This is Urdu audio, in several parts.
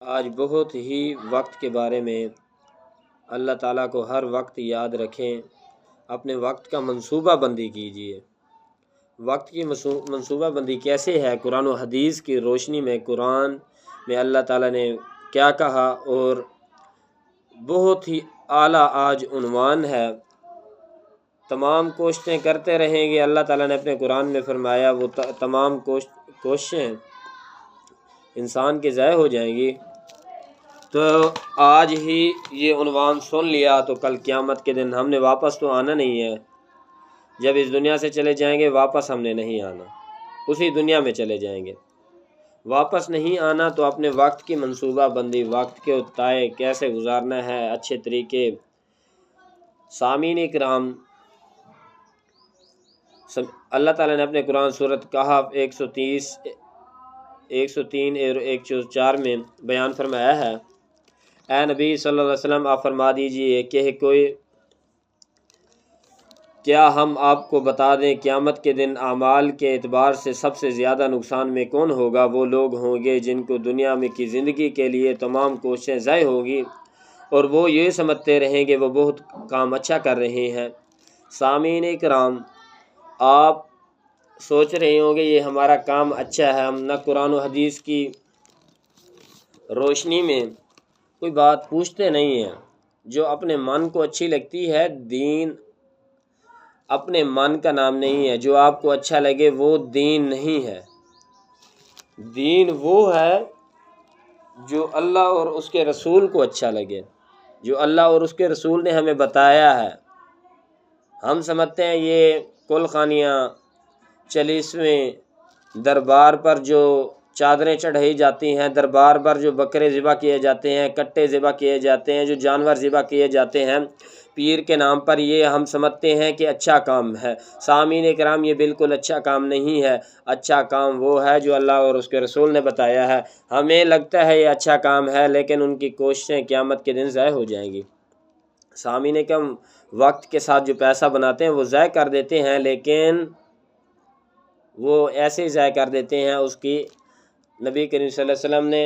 آج بہت ہی وقت کے بارے میں اللہ تعالیٰ کو ہر وقت یاد رکھیں، اپنے وقت کا منصوبہ بندی کیجیے۔ وقت کی منصوبہ بندی کیسے ہے؟ قرآن و حدیث کی روشنی میں قرآن میں اللہ تعالیٰ نے کیا کہا، اور بہت ہی اعلیٰ آج عنوان ہے۔ تمام کوششیں کرتے رہیں گے، اللہ تعالیٰ نے اپنے قرآن میں فرمایا وہ تمام کوششیں انسان کے ضائع ہو جائیں گی۔ تو آج ہی یہ عنوان سن لیا تو کل قیامت کے دن ہم نے واپس تو آنا نہیں ہے۔ جب اس دنیا سے چلے جائیں گے واپس ہم نے نہیں آنا، اسی دنیا میں چلے جائیں گے۔ واپس نہیں آنا تو اپنے وقت کی منصوبہ بندی، وقت کے تائے کیسے گزارنا ہے اچھے طریقے۔ سامعین اکرام، اللہ تعالیٰ نے اپنے قرآن سورۃ کہف 103 اور 104 میں بیان فرمایا ہے، اے نبی صلی اللہ علیہ وسلم آپ فرما دیجئے کہ کیا ہم آپ کو بتا دیں قیامت کے دن اعمال کے اعتبار سے سب سے زیادہ نقصان میں کون ہوگا؟ وہ لوگ ہوں گے جن کو دنیا میں کی زندگی کے لیے تمام کوششیں ضائع ہوگی اور وہ یہ سمجھتے رہیں گے وہ بہت کام اچھا کر رہے ہیں۔ سامعین اکرام، آپ سوچ رہے ہوں گے یہ ہمارا کام اچھا ہے، ہم نہ قرآن و حدیث کی روشنی میں کوئی بات پوچھتے نہیں ہیں۔ جو اپنے من کو اچھی لگتی ہے، دین اپنے من کا نام نہیں ہے۔ جو آپ کو اچھا لگے وہ دین نہیں ہے۔ دین وہ ہے جو اللہ اور اس کے رسول کو اچھا لگے، جو اللہ اور اس کے رسول نے ہمیں بتایا ہے۔ ہم سمجھتے ہیں یہ کل خانیاں چالیسویں دربار پر جو چادریں چڑھائی جاتی ہیں، دربار پر جو بکرے ذبح کیے جاتے ہیں، کٹے ذبح کیے جاتے ہیں، جو جانور ذبح کیے جاتے ہیں پیر کے نام پر، یہ ہم سمجھتے ہیں کہ اچھا کام ہے۔ سامعین اکرام، یہ بالکل اچھا کام نہیں ہے۔ اچھا کام وہ ہے جو اللہ اور اس کے رسول نے بتایا ہے۔ ہمیں لگتا ہے یہ اچھا کام ہے، لیکن ان کی کوششیں قیامت کے دن ضائع ہو جائیں گی۔ سامعین اکرام، وقت کے ساتھ جو پیسہ بناتے ہیں وہ ضائع کر دیتے ہیں، لیکن وہ ایسے ہی ضائع کر دیتے ہیں۔ اس کی نبی کریم صلی اللہ علیہ وسلم نے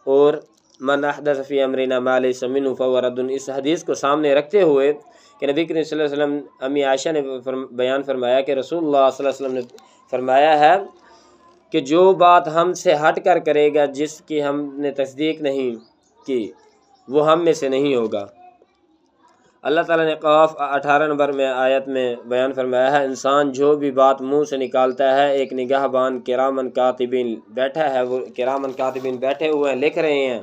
اور من احدث فی امرنا ما لیس منہ فہو رد، اس حدیث کو سامنے رکھتے ہوئے کہ نبی کریم صلی اللہ علیہ وسلم، امی عائشہ نے بیان فرمایا کہ رسول اللہ صلی اللہ علیہ وسلم نے فرمایا ہے کہ جو بات ہم سے ہٹ کر کرے گا، جس کی ہم نے تصدیق نہیں کی، وہ ہم میں سے نہیں ہوگا۔ اللہ تعالیٰ نے قاف 18 نمبر میں آیت میں بیان فرمایا ہے، انسان جو بھی بات منہ سے نکالتا ہے، ایک نگاہ بان کرامن کاتبین بیٹھا ہے، وہ کرامن کاتبین بیٹھے ہوئے ہیں، لکھ رہے ہیں۔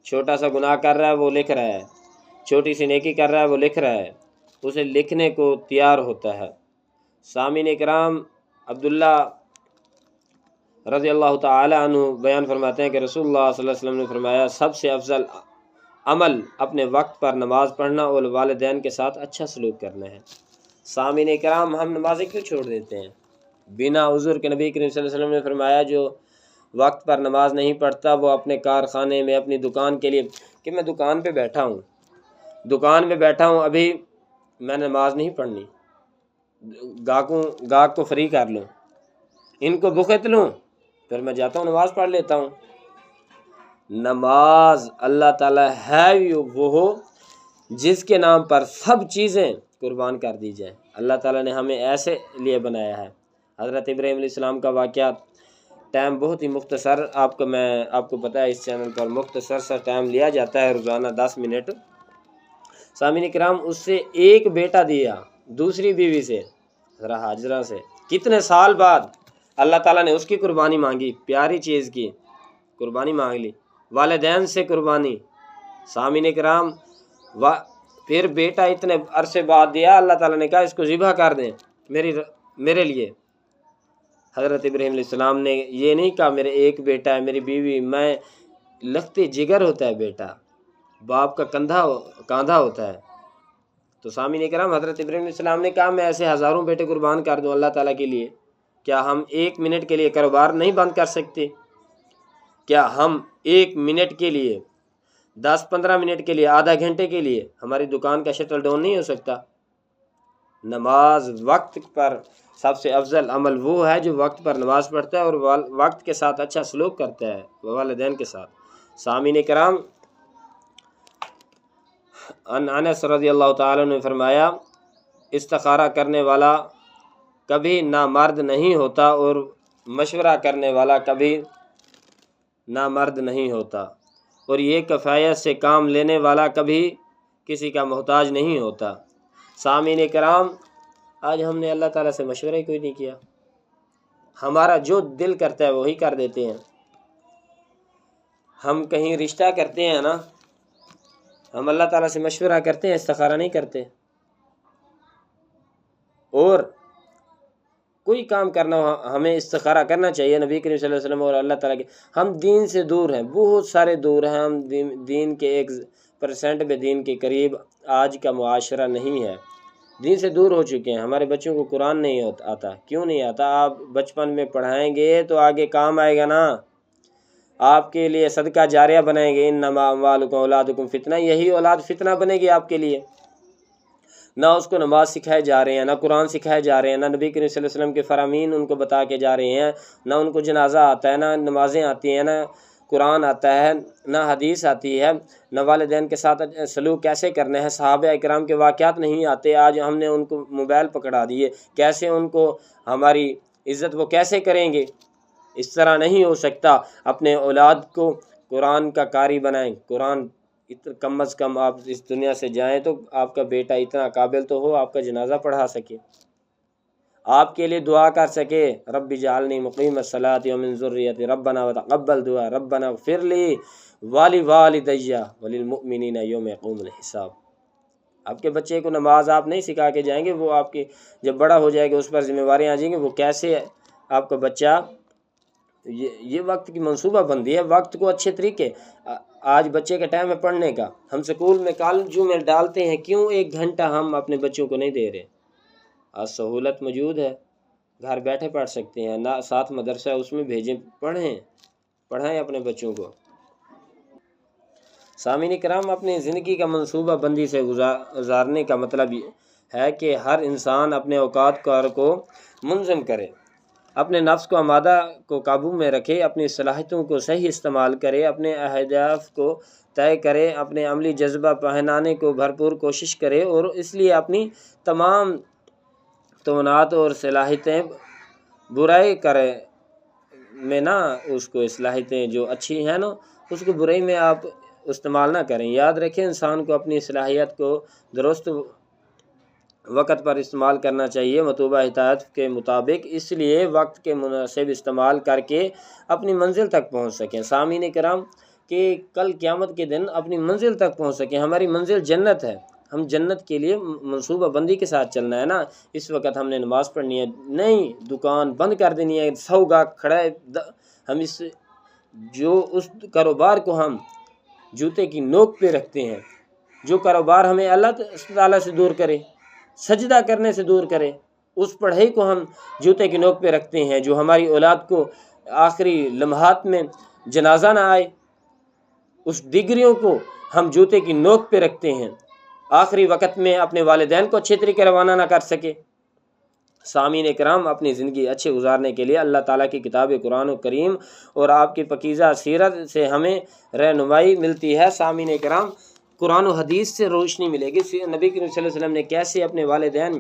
چھوٹا سا گناہ کر رہا ہے وہ لکھ رہا ہے، چھوٹی سی نیکی کر رہا ہے وہ لکھ رہا ہے، اسے لکھنے کو تیار ہوتا ہے۔ سامعین اکرام، عبداللہ رضی اللہ تعالی عنہ بیان فرماتے ہیں کہ رسول اللہ صلی اللہ علیہ وسلم نے فرمایا، سب سے افضل عمل اپنے وقت پر نماز پڑھنا اور والدین کے ساتھ اچھا سلوک کرنا ہے۔ سامعین اکرام، ہم نمازیں کیوں چھوڑ دیتے ہیں بنا عذر کے؟ نبی کریم صلی اللہ علیہ وسلم نے فرمایا جو وقت پر نماز نہیں پڑھتا وہ اپنے کارخانے میں، اپنی دکان کے لیے، کہ میں دکان پہ بیٹھا ہوں ابھی میں نے نماز نہیں پڑھنی، گاہک کو فری کر لوں، ان کو بخت لوں، پھر میں جاتا ہوں نماز پڑھ لیتا ہوں۔ نماز اللہ تعالیٰ ہے وہ جس کے نام پر سب چیزیں قربان کر دی جائیں۔ اللہ تعالیٰ نے ہمیں ایسے لیے بنایا ہے۔ حضرت ابراہیم علیہ السلام کا واقعہ، ٹائم بہت ہی مختصر، آپ کو پتہ ہے اس چینل پر مختصر سا ٹائم لیا جاتا ہے، روزانہ 10 منٹ۔ سامعین کرام، اس سے ایک بیٹا دیا دوسری بیوی سے، ذرا حاجرہ سے، کتنے سال بعد اللہ تعالیٰ نے اس کی قربانی مانگی، پیاری چیز کی قربانی مانگ لی، والدین سے قربانی۔ سامعین کرام، پھر بیٹا اتنے عرصے بعد دیا، اللہ تعالیٰ نے کہا اس کو ذبح کر دیں میرے لیے۔ حضرت ابراہیم علیہ السلام نے یہ نہیں کہا میرے ایک بیٹا ہے، میری بیوی، میں لخت جگر ہوتا ہے بیٹا، باپ کا کاندھا ہوتا ہے۔ تو سامعین اکرام، حضرت ابراہیم علیہ السلام نے کہا میں ایسے ہزاروں بیٹے قربان کر دوں اللہ تعالیٰ کے لیے، کیا ہم 1 منٹ کے لیے کاروبار نہیں بند کر سکتے؟ کیا ہم 1 منٹ کے لیے، 10-15 منٹ کے لیے، آدھا گھنٹے کے لیے ہماری دکان کا شٹر ڈاؤن نہیں ہو سکتا؟ نماز وقت پر سب سے افضل عمل وہ ہے جو وقت پر نماز پڑھتا ہے اور وقت کے ساتھ اچھا سلوک کرتا ہے والدین کے ساتھ۔ سامعین کرام، انس رضی اللہ تعالیٰ نے فرمایا استخارہ کرنے والا کبھی نامرد نہیں ہوتا اور مشورہ کرنے والا کبھی نامرد نہیں ہوتا، اور یہ کفایت سے کام لینے والا کبھی کسی کا محتاج نہیں ہوتا۔ سامعین کرام، آج ہم نے اللہ تعالیٰ سے مشورہ ہی کوئی نہیں کیا، ہمارا جو دل کرتا ہے وہی کر دیتے ہیں۔ ہم کہیں رشتہ کرتے ہیں نا، ہم اللہ تعالیٰ سے مشورہ کرتے ہیں، استخارہ نہیں کرتے۔ اور کوئی کام کرنا ہو ہمیں استخارہ کرنا چاہیے۔ نبی کریم صلی اللہ علیہ وسلم اور اللہ تعالیٰ کے، ہم دین سے دور ہیں، بہت سارے دور ہیں، ہم دین کے 1% میں دین کے قریب آج کا معاشرہ نہیں ہے، دین سے دور ہو چکے ہیں۔ ہمارے بچوں کو قرآن نہیں آتا، کیوں نہیں آتا؟ آپ بچپن میں پڑھائیں گے تو آگے کام آئے گا نا، آپ کے لیے صدقہ جاریہ بنائیں گے۔ انما اموالکم اولادکم فتنہ، یہی اولاد فتنہ بنے گی آپ کے لیے۔ نہ اس کو نماز سکھائے جا رہے ہیں، نہ قرآن سکھائے جا رہے ہیں، نہ نبی کریم صلی اللہ علیہ وسلم کے فرامین ان کو بتا کے جا رہے ہیں، نہ ان کو جنازہ آتا ہے، نہ نمازیں آتی ہیں، نہ قرآن آتا ہے، نہ حدیث آتی ہے، نہ والدین کے ساتھ سلوک کیسے کرنا ہے، صحابہ اکرام کے واقعات نہیں آتے۔ آج ہم نے ان کو موبائل پکڑا دیے، کیسے ان کو ہماری عزت وہ کیسے کریں گے؟ اس طرح نہیں ہو سکتا۔ اپنے اولاد کو قرآن کا قاری بنائیں۔ قرآن کم از کم آپ اس دنیا سے جائیں تو آپ کا بیٹا اتنا قابل تو ہو، آپ کا جنازہ پڑھا سکے، آپ کے لیے دعا کر سکے، رب اجعلنی مقیم الصلاۃ ومن ذریتی ربنا وتقبل دعا ربنا اغفر لی ولوالدی وللمؤمنین یوم یقوم الحساب۔ آپ کے بچے کو نماز آپ نہیں سکھا کے جائیں گے، وہ آپ کی جب بڑا ہو جائے گا اس پر ذمہ داریاں آ جائیں گی، وہ کیسے آپ کا بچہ؟ یہ وقت کی منصوبہ بندی ہے، وقت کو اچھے طریقے۔ آج بچے کا ٹائم ہے پڑھنے کا، ہم سکول میں کالجوں میں ڈالتے ہیں، کیوں 1 گھنٹہ ہم اپنے بچوں کو نہیں دے رہے؟ آج سہولت موجود ہے، گھر بیٹھے پڑھ سکتے ہیں، نہ ساتھ مدرسہ اس میں بھیجیں، پڑھائیں اپنے بچوں کو۔ سامعین کرام، اپنی زندگی کا منصوبہ بندی سے گزارنے کا مطلب یہ ہے کہ ہر انسان اپنے اوقات کو منظم کرے، اپنے نفس کو آمادہ کو قابو میں رکھے، اپنی صلاحیتوں کو صحیح استعمال کرے، اپنے اہداف کو طے کرے، اپنے عملی جذبہ پہنانے کو بھرپور کوشش کرے، اور اس لیے اپنی تمام توانات اور صلاحیتیں برائی کرے میں نہ، اس کو صلاحیتیں جو اچھی ہیں نا اس کو برائی میں آپ استعمال نہ کریں۔ یاد رکھیں، انسان کو اپنی صلاحیت کو درست وقت پر استعمال کرنا چاہیے مطلوبہ ہدایت کے مطابق، اس لیے وقت کے مناسب استعمال کر کے اپنی منزل تک پہنچ سکیں۔ سامعین کرام، کہ کل قیامت کے دن اپنی منزل تک پہنچ سکیں، ہماری منزل جنت ہے، ہم جنت کے لیے منصوبہ بندی کے ساتھ چلنا ہے نا۔ اس وقت ہم نے نماز پڑھنی ہے نہیں، دکان بند کر دینی ہے، 100 گاہک کھڑا ہے، ہم اس کاروبار کو ہم جوتے کی نوک پہ رکھتے ہیں، جو کاروبار ہمیں اللہ تعالیٰ سے دور کرے، سجدہ کرنے سے دور کرے، اس پڑھائی کو ہم جوتے کی نوک پہ رکھتے ہیں، جو ہماری اولاد کو آخری لمحات میں جنازہ نہ آئے، اس ڈگریوں کو ہم جوتے کی نوک پہ رکھتے ہیں، آخری وقت میں اپنے والدین کو اچھے طریقے روانہ نہ کر سکے۔ سامعین کرام، اپنی زندگی اچھے گزارنے کے لیے اللہ تعالیٰ کی کتاب قرآن کریم اور آپ کی پاکیزہ سیرت سے ہمیں رہنمائی ملتی ہے۔ سامعین کرام، قرآن و حدیث سے روشنی ملے گی۔ نبی کریم صلی اللہ علیہ وسلم نے کیسے اپنے والدین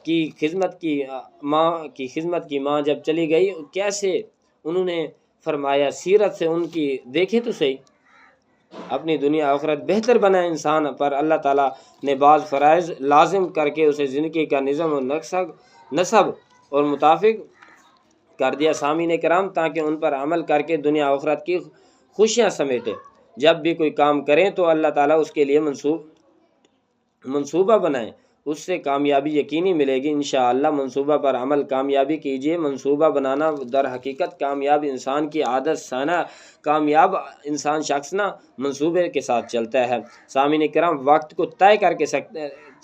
کی خدمت کی، ماں جب چلی گئی کیسے انہوں نے فرمایا، سیرت سے ان کی دیکھیں تو صحیح، اپنی دنیا آخرت بہتر بنا انسان پر اللہ تعالیٰ نے بعض فرائض لازم کر کے اسے زندگی کا نظم و نصب اور مطابق کر دیا سامعین کرام، تاکہ ان پر عمل کر کے دنیا آخرت کی خوشیاں سمیٹے۔ جب بھی کوئی کام کریں تو اللہ تعالیٰ اس کے لیے منصوبہ بنائیں، اس سے کامیابی یقینی ملے گی انشاءاللہ۔ منصوبہ پر عمل کامیابی کیجیے۔ منصوبہ بنانا در حقیقت کامیاب انسان کی عادت سانہ، کامیاب انسان شخص نہ منصوبے کے ساتھ چلتا ہے۔ سامعین کرام، وقت کو طے کر کے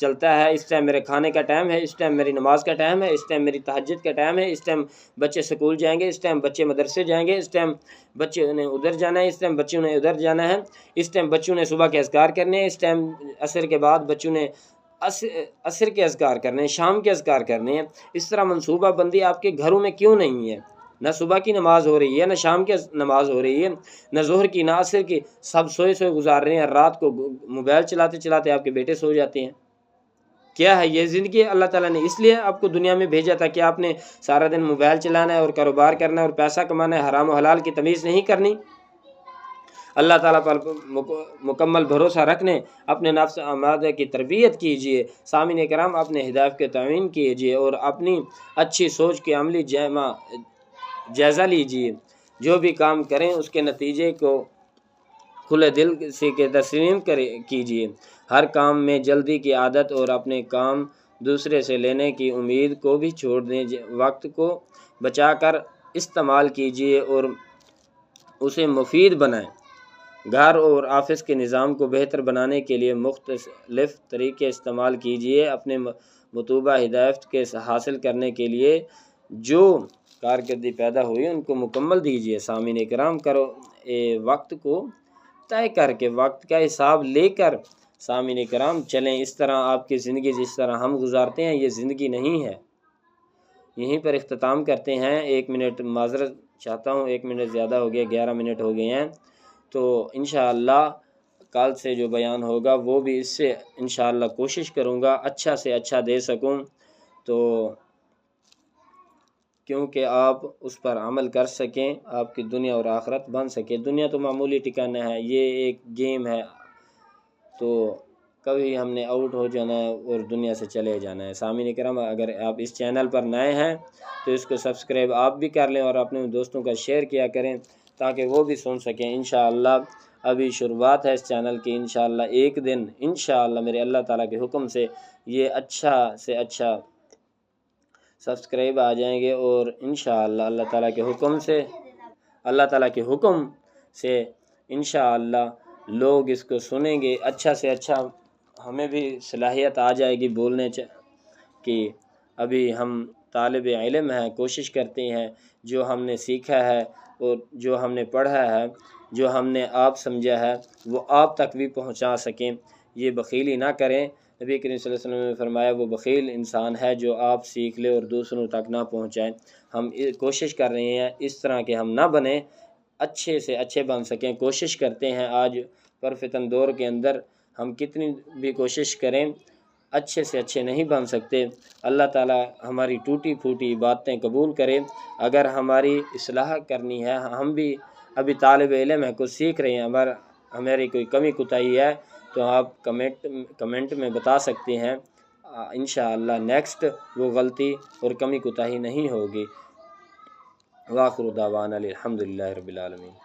چلتا ہے، اس ٹائم میرے کھانے کا ٹائم ہے، اس ٹائم میری نماز کا ٹائم ہے، اس ٹائم میری تہجد کا ٹائم ہے، اس ٹائم بچے سکول جائیں گے، اس ٹائم بچے مدرسے جائیں گے، اس ٹائم بچے نے ادھر جانا ہے، اس ٹائم بچوں نے ادھر جانا ہے، اس ٹائم بچوں نے صبح کے اذکار کرنے ہیں، اس ٹائم عصر کے بعد بچوں نے عصر کے اذکار کرنے ہیں، شام کے اذکار کرنے ہیں۔ اس طرح منصوبہ بندی آپ کے گھروں میں کیوں نہیں ہے؟ نہ صبح کی نماز ہو رہی ہے، نہ شام کی نماز ہو رہی ہے، نہ ظہر کی، نہ عصر کی، سب سوئے سوئے گزار رہے ہیں، رات کو موبائل چلاتے چلاتے آپ کے بیٹے سو جاتے ہیں۔ کیا ہے یہ زندگی؟ اللہ تعالیٰ نے اس لیے آپ کو دنیا میں بھیجا تھا کہ آپ نے سارا دن موبائل چلانا ہے اور کاروبار کرنا ہے اور پیسہ کمانا ہے، حرام و حلال کی تمیز نہیں کرنی۔ اللہ تعالیٰ پر مکمل بھروسہ رکھنے، اپنے نفس آمادہ کی تربیت کیجیے۔ سامعین کرام، اپنے ہدایت کے تعین کیجیے اور اپنی اچھی سوچ کے عملی جائزہ لیجیے۔ جو بھی کام کریں اس کے نتیجے کو کھلے دل سے تسلیم کیجیے۔ ہر کام میں جلدی کی عادت اور اپنے کام دوسرے سے لینے کی امید کو بھی چھوڑ دیں۔ وقت کو بچا کر استعمال کیجیے اور اسے مفید بنائیں۔ گھر اور آفس کے نظام کو بہتر بنانے کے لیے مختلف طریقے استعمال کیجیے۔ اپنے مطلوبہ ہدایت کے حاصل کرنے کے لیے جو کارکردگی پیدا ہوئی ان کو مکمل دیجیے۔ سامعین کرام، وقت کو طے کر کے، وقت کا حساب لے کر سامعین کرام چلیں۔ اس طرح آپ کی زندگی جس طرح ہم گزارتے ہیں یہ زندگی نہیں ہے۔ یہیں پر اختتام کرتے ہیں۔ 1 منٹ معذرت چاہتا ہوں، 1 منٹ زیادہ ہو گیا، 11 منٹ ہو گئے ہیں۔ تو انشاءاللہ کل سے جو بیان ہوگا وہ بھی اس سے انشاءاللہ کوشش کروں گا اچھا سے اچھا دے سکوں، تو کیونکہ آپ اس پر عمل کر سکیں، آپ کی دنیا اور آخرت بن سکے۔ دنیا تو معمولی ٹھکانہ ہے، یہ ایک گیم ہے، تو کبھی ہم نے آؤٹ ہو جانا ہے اور دنیا سے چلے جانا ہے۔ سامعین کرام، اگر آپ اس چینل پر نئے ہیں تو اس کو سبسکرائب آپ بھی کر لیں اور اپنے دوستوں کا شیئر کیا کریں تاکہ وہ بھی سن سکیں۔ انشاءاللہ ابھی شروعات ہے اس چینل کی، انشاءاللہ ایک دن انشاءاللہ میرے اللہ تعالیٰ کے حکم سے یہ اچھا سے اچھا سبسکرائب آ جائیں گے اور انشاءاللہ اللہ تعالیٰ کے حکم سے انشاءاللہ لوگ اس کو سنیں گے۔ اچھا سے اچھا ہمیں بھی صلاحیت آ جائے گی بولنے کی۔ ابھی ہم طالب علم ہیں، کوشش کرتے ہیں جو ہم نے سیکھا ہے اور جو ہم نے پڑھا ہے، جو ہم نے آپ سمجھا ہے وہ آپ تک بھی پہنچا سکیں۔ یہ بخیلی نہ کریں۔ نبی کریم صلی اللہ علیہ وسلم نے فرمایا وہ بخیل انسان ہے جو آپ سیکھ لے اور دوسروں تک نہ پہنچائیں۔ ہم کوشش کر رہے ہیں اس طرح کہ ہم نہ بنیں، اچھے سے اچھے بن سکیں۔ کوشش کرتے ہیں، آج پرفتن دور کے اندر ہم کتنی بھی کوشش کریں اچھے سے اچھے نہیں بن سکتے۔ اللہ تعالیٰ ہماری ٹوٹی پھوٹی باتیں قبول کرے۔ اگر ہماری اصلاح کرنی ہے، ہم بھی ابھی طالب علم ہیں، کچھ سیکھ رہے ہیں، ہماری کوئی کمی کوتاہی ہے تو آپ کمنٹ میں بتا سکتے ہیں۔ انشاءاللہ نیکسٹ وہ غلطی اور کمی کوتاہی نہیں ہوگی۔ وآخر دعوانا الحمدللہ رب العالمین۔